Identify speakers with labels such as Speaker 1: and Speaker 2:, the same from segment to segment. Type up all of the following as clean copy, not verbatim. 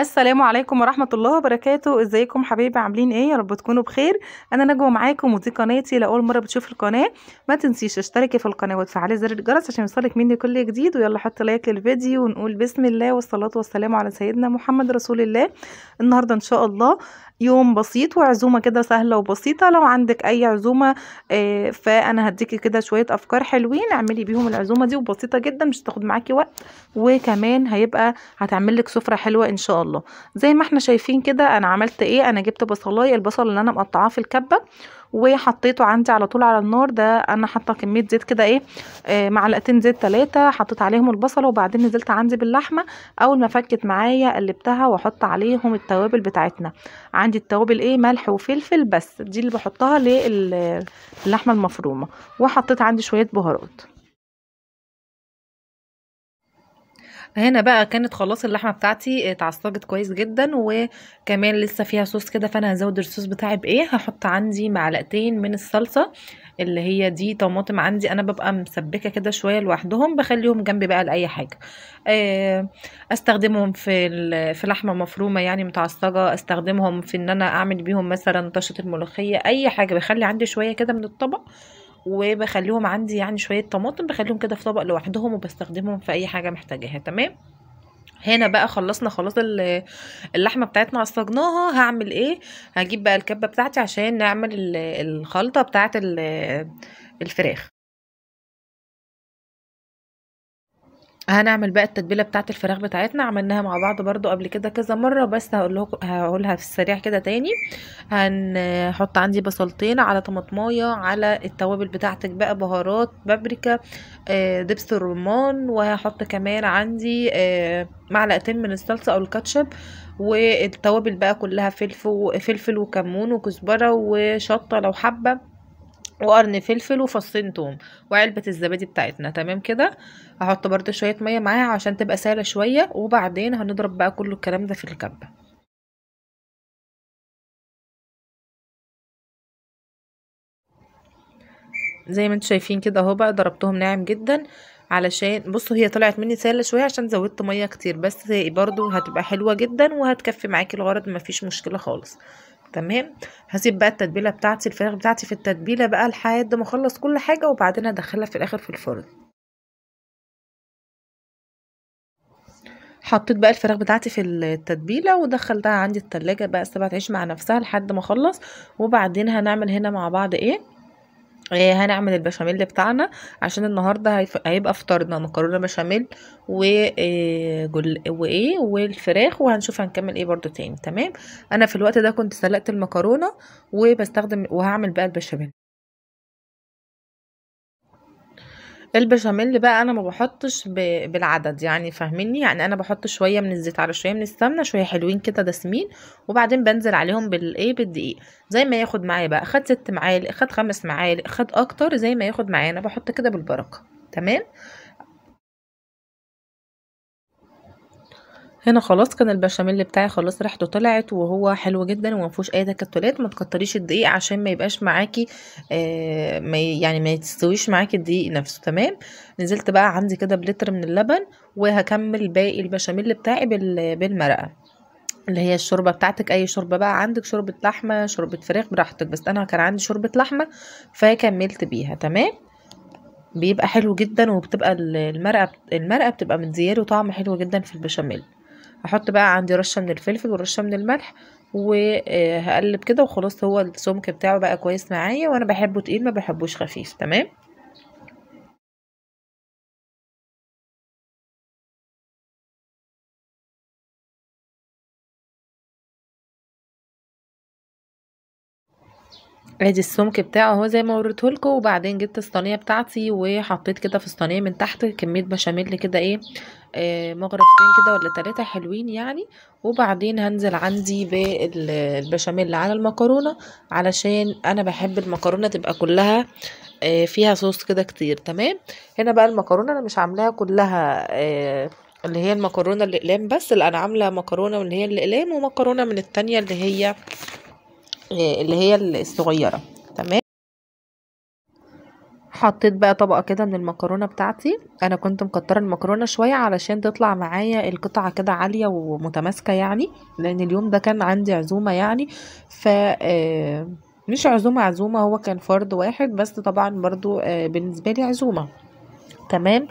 Speaker 1: السلام عليكم ورحمة الله وبركاته. ازيكم حبايبي؟ عاملين ايه؟ يا رب تكونوا بخير. انا نجوى معاكم، ودي قناتي. لاول مرة بتشوف القناة ما تنسيش تشتركي في القناة وتفعلي زر الجرس عشان يوصلك مني كل جديد. ويلا حط لايك للفيديو ونقول بسم الله والصلاة والسلام على سيدنا محمد رسول الله. النهاردة ان شاء الله يوم بسيط وعزومة كده سهلة وبسيطة. لو عندك اي عزومة فانا هديكي كده شوية افكار حلوين اعملي بيهم العزومة دي، وبسيطة جدا مش هتاخد معاكي وقت، وكمان هتعمل لك سفرة حلوة ان شاء الله. زي ما احنا شايفين كده انا عملت ايه. انا جبت بصلايه، البصل اللي انا مقطعاه في الكبه وحطيته عندي على طول على النار. ده انا حاطه كميه زيت كده ايه، معلقتين زيت 3، حطيت عليهم البصله وبعدين نزلت عندي باللحمه. اول ما فكت معايا قلبتها واحط عليهم التوابل بتاعتنا. عندي التوابل ايه، ملح وفلفل، بس دي اللي بحطها للحمه المفرومه. وحطيت عندي شويه بهارات. هنا بقى كانت خلاص اللحمه بتاعتي اتعصجت كويس جدا، وكمان لسه فيها صوص كده. فانا هزود الصوص بتاعي بايه، هحط عندي معلقتين من الصلصه اللي هي دي طماطم. عندي انا ببقى مسبكه كده شويه لوحدهم، بخليهم جنبي بقى لاي حاجه. استخدمهم في لحمه مفرومه يعني متعصجه، استخدمهم في ان انا اعمل بيهم مثلا طشه الملوخيه، اي حاجه. بخلي عندي شويه كده من الطبق وبخليهم عندي يعني شويه طماطم بخليهم كده في طبق لوحدهم، وبستخدمهم في اي حاجه محتاجاها. تمام. هنا بقى خلصنا خلاص اللحمه بتاعتنا عصجناها. هعمل ايه، هجيب بقى الكبه بتاعتي عشان نعمل الخلطه بتاعت الفراخ. هنعمل بقى التتبيله بتاعت الفراخ بتاعتنا، عملناها مع بعض برضو قبل كده كذا مره، بس هقولها في السريع كده تاني. هنحط عندي بصلتين على طماطمايه على التوابل بتاعتك بقى، بهارات، بابريكا، دبس الرمان، وهحط كمان عندي معلقتين من الصلصه او الكاتشب، والتوابل بقى كلها فلفل وكمون وكزبره وشطه لو حابه، وقرن فلفل وفصين توم، وعلبة الزبادي بتاعتنا. تمام كده. هحط برضو شوية مية معاها عشان تبقى سهلة شوية، وبعدين هنضرب بقى كل الكلام ده في الكبة. زي ما انتوا شايفين كده اهو بقى ضربتهم ناعم جدا. علشان بصوا هي طلعت مني سهلة شوية عشان زودت مية كتير، بس برضو هتبقى حلوة جدا وهتكفي معاكي الغرض، مفيش مشكلة خالص. تمام. هسيب بقى التتبيلة بتاعتي، الفراخ بتاعتي في التتبيلة بقى لحد ما اخلص كل حاجة، وبعدين ادخلها في الاخر في الفرن. حطيت بقى الفراخ بتاعتي في التتبيله ودخلتها عندي التلاجة بقى سيبها تعيش مع نفسها لحد ما اخلص. وبعدين هنعمل هنا مع بعض ايه، هنعمل البشاميل بتاعنا. عشان النهارده هيبقى فطارنا مكرونه بشاميل وايه والفراخ، وهنشوف هنكمل ايه برضو تاني. تمام. انا في الوقت ده كنت سلقت المكرونه وهعمل بقى البشاميل. البشاميل بقى انا ما بحطش بالعدد يعني، فاهميني؟ يعني انا بحط شويه من الزيت على شويه من السمنه، شويه حلوين كده دسمين، وبعدين بنزل عليهم بالدقيق. زي ما ياخد معايا بقى، خد 6 معالق، خد 5 معالق، خد اكتر، زي ما ياخد معايا. انا بحط كده بالبركه. تمام. هنا خلاص كان البشاميل بتاعي خلاص ريحته طلعت وهو حلو جدا وما فيهوش اي تكتلات. ما تكتريش الدقيق عشان ما يبقاش معاكي يعني ما يتستويش معاكي الدقيق نفسه. تمام. نزلت بقى عندي كده بلتر من اللبن، وهكمل باقي البشاميل بتاعي بالمرقه اللي هي الشوربه بتاعتك. اي شوربه بقى عندك، شوربه لحمه، شوربه فراخ، براحتك، بس انا كان عندي شوربه لحمه فكملت بيها. تمام. بيبقى حلو جدا، وبتبقى المرقه بتبقى مدياله طعم حلو جدا في البشاميل. هحط بقى عندي رشه من الفلفل ورشه من الملح، وهقلب كده وخلاص. هو السمك بتاعه بقى كويس معايا، وانا بحبه تقيل ما بحبوش خفيف. تمام. ادي السمك بتاعه اهو زي ما وريتهولكوا. وبعدين جبت الصينيه بتاعتي وحطيت كده في الصينيه من تحت كميه بشاميل كده ايه، مغرفتين كده ولا 3 حلوين يعني. وبعدين هنزل عندي بالبشاميل على المكرونه، علشان انا بحب المكرونه تبقى كلها فيها صوص كده كتير. تمام. هنا بقى المكرونه انا مش عاملاها كلها اللي هي المكرونه الاقلام بس، لا انا عامله مكرونه اللي هي الاقلام، ومكرونه من التانية اللي هي الصغيره. تمام. حطيت بقى طبقة كده من المكرونة بتاعتي. انا كنت مكترة المكرونة شوية علشان تطلع معايا القطعة كده عالية ومتماسكة يعني، لان اليوم ده كان عندي عزومة يعني. ف مش عزومة، هو كان فرد واحد بس، طبعا برضو بالنسبة لي عزومة. تمام.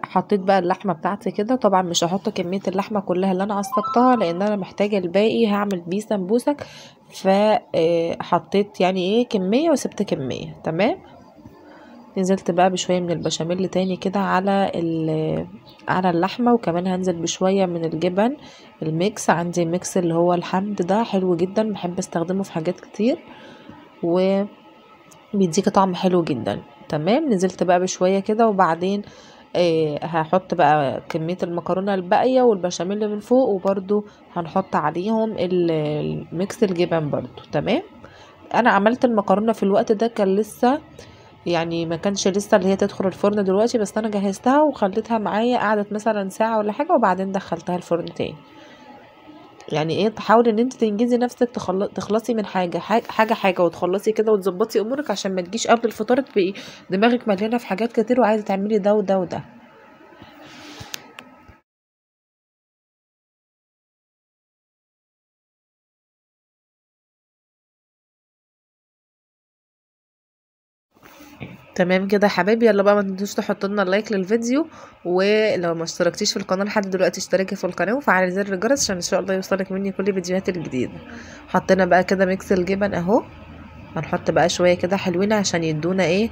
Speaker 1: حطيت بقى اللحمة بتاعتي كده. طبعا مش هحط كمية اللحمة كلها اللي انا عصقتها، لان انا محتاجة الباقي هعمل بيه سمبوسك. فحطيت يعني ايه كمية وسبت كمية. تمام. نزلت بقى بشوية من البشاميل تاني كده على اللحمة، وكمان هنزل بشوية من الجبن الميكس. عندي ميكس اللي هو الحمد ده حلو جدا، بحب استخدمه في حاجات كتير وبيديك طعم حلو جدا. تمام. نزلت بقى بشوية كده، وبعدين هحط بقى كمية المكرونة الباقية والبشاميل من فوق، وبرضو هنحط عليهم الميكس الجبن برضو. تمام. انا عملت المكرونة في الوقت ده كان لسه يعني ما كانش لسه اللي هي تدخل الفرن دلوقتي، بس انا جهزتها وخليتها معايا، قعدت مثلا ساعة ولا حاجة، وبعدين دخلتها الفرن تاني. يعني ايه، تحاولي ان انت تنجزي نفسك، تخلصي من حاجة وتخلصي كده وتظبطي امورك، عشان ما تجيش قبل الفطار تبقي دماغك مليانة في حاجات كتير وعايزة تعملي ده وده وده. تمام كده يا حبايبي، يلا بقى ما تنسوش تحطوا لنا لايك للفيديو، ولو ما اشتركتيش في القناه لحد دلوقتي اشتركي في القناه وفعلي زر الجرس عشان ان شاء الله يوصلك مني كل فيديوهات الجديده. حطينا بقى كده ميكس الجبن اهو. هنحط بقى شويه كده حلوين عشان يدونا ايه،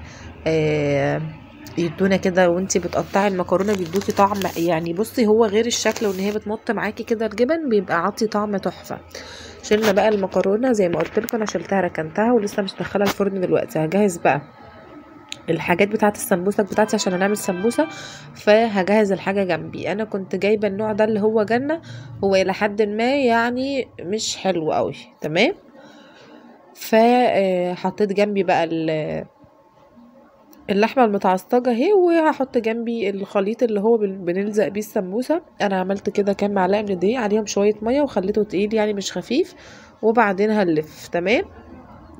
Speaker 1: يدونا كده وانتي بتقطعي المكرونه بيدوكي طعم يعني. بصي هو غير الشكل وان هي بتمط معاكي كده الجبن بيبقى عاطي طعم تحفه. شلنا بقى المكرونه زي ما قلت لكم، انا شلتها ركنتها ولسه مش داخلها الفرن دلوقتي. هجهز بقى الحاجات بتاعه السمبوسك بتاعتي عشان هنعمل سمبوسه، فهجهز الحاجه جنبي. انا كنت جايبه النوع ده اللي هو جنه، هو الى حد ما يعني مش حلو قوي. تمام. فحطيت جنبي بقى اللحمه المتعصجه اهي، وهحط جنبي الخليط اللي هو بنلزق بيه السمبوسه. انا عملت كده كام معلقه من الدقيق عليهم شويه ميه وخليته تقيل يعني مش خفيف، وبعدين هنلف. تمام.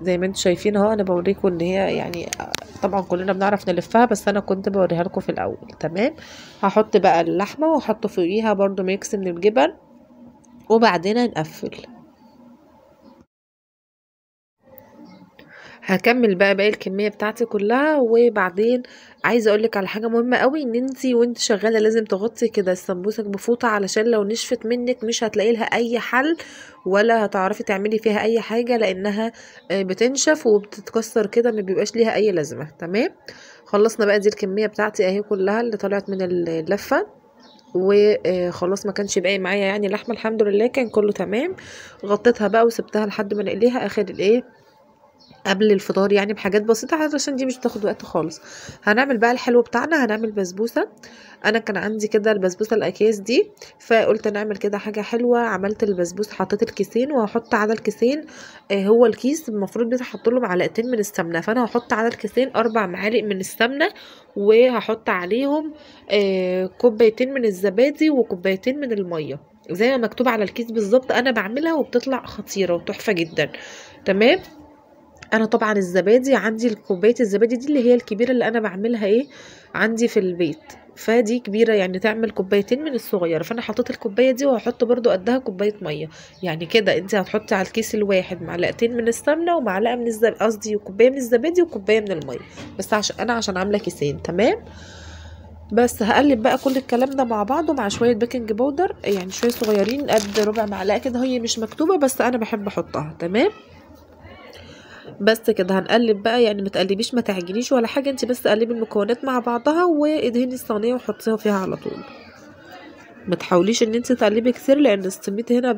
Speaker 1: زي ما انتم شايفين اهو، انا بوريكم ان هي يعني طبعا كلنا بنعرف نلفها، بس انا كنت بوريها لكم في الاول. تمام. هحط بقى اللحمه واحط فوقيها برضو ميكس من الجبن، وبعدين هنقفل. هكمل بقى باقي الكميه بتاعتي كلها. وبعدين عايزه اقولك على حاجه مهمه قوي، ان انتي وانت شغاله لازم تغطي كده السمبوسك بفوطه، علشان لو نشفت منك مش هتلاقي لها اي حل، ولا هتعرفي تعملي فيها اي حاجه، لانها بتنشف وبتتكسر كده، ما بيبقاش ليها اي لازمه. تمام. خلصنا بقى دي الكميه بتاعتي اهي كلها اللي طلعت من اللفه، وخلاص ما كانش باقي معايا يعني لحمه، الحمد لله كان كله تمام. غطيتها بقى وسبتها لحد ما نقليها اخر الايه قبل الفطار يعني، بحاجات بسيطة عشان دي مش بتاخد وقت خالص. هنعمل بقى الحلو بتاعنا، هنعمل بسبوسة. انا كان عندي كده البسبوسة الاكياس دي، فقلت نعمل كده حاجة حلوة. عملت البسبوسة، حطيت الكيسين وهحط على الكيسين هو الكيس المفروض بيتحط له معلقتين من السمنة، فانا هحط على الكيسين 4 معالق من السمنة، وهحط عليهم كوبايتين من الزبادي وكوبايتين من المية زي ما مكتوب على الكيس بالظبط. انا بعملها وبتطلع خطيرة وتحفة جدا. تمام. انا طبعا الزبادي عندي كوبايه الزبادي دي اللي هي الكبيره اللي انا بعملها ايه عندي في البيت، فدي كبيره يعني تعمل كوبايتين من الصغيره، فانا حطيت الكوبايه دي وهحط برضو قدها كوبايه ميه. يعني كده انت هتحطي على الكيس الواحد معلقتين من السمنه ومعلقه من قصدي كوبايه من الزبادي وكوبايه من الميه، بس عشان عامله كيسين. تمام. بس هقلب بقى كل الكلام ده مع بعضه مع شويه بيكنج باودر، يعني شويه صغيرين قد ربع معلقه كده، هي مش مكتوبه بس انا بحب احطها. تمام. بس كده هنقلب بقى، يعني ما تقلبيش ما تعجنيش ولا حاجه، انت بس قلبي المكونات مع بعضها وادهني الصينيه وحطيها فيها على طول. ما تحاوليش ان انت تقلبي كتير، لان السميد هنا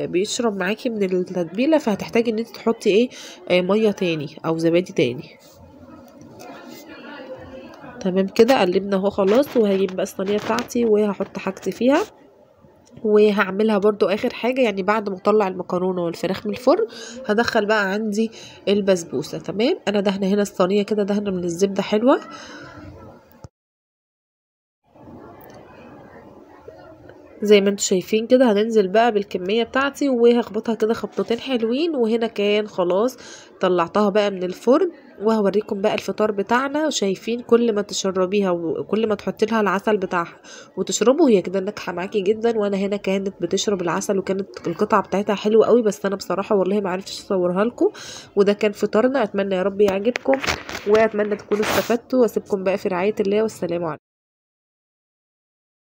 Speaker 1: بيشرب معاكي من التتبيله، فهتحتاجي ان انت تحطي ايه ميه تاني او زبادي تاني. تمام كده قلبنا اهو خلاص، وهجيب بقى الصينيه بتاعتي وهحط حاجتي فيها، وهعملها برضو اخر حاجة يعني بعد ما اطلع المكرونة والفراخ من الفرن. هدخل بقى عندي البسبوسة. تمام. انا دهنة هنا الصينية كده دهنة من الزبدة حلوة، زي ما انتوا شايفين كده. هننزل بقى بالكمية بتاعتي وهخبطها كده خبطتين حلوين، وهنا كان خلاص طلعتها بقى من الفرن.
Speaker 2: وهوريكم بقى الفطار بتاعنا. وشايفين كل ما تشربيها وكل ما تحطي لها العسل بتاعها وتشربه هي كده ناجحه معاكي جدا. وانا هنا كانت بتشرب العسل وكانت القطعه بتاعتها حلوه قوي، بس انا بصراحه والله ما عرفتش اصورها لكم. وده كان فطارنا، اتمنى يا رب يعجبكم واتمنى تكونوا استفدتوا، واسيبكم بقى في رعايه الله والسلام عليكم.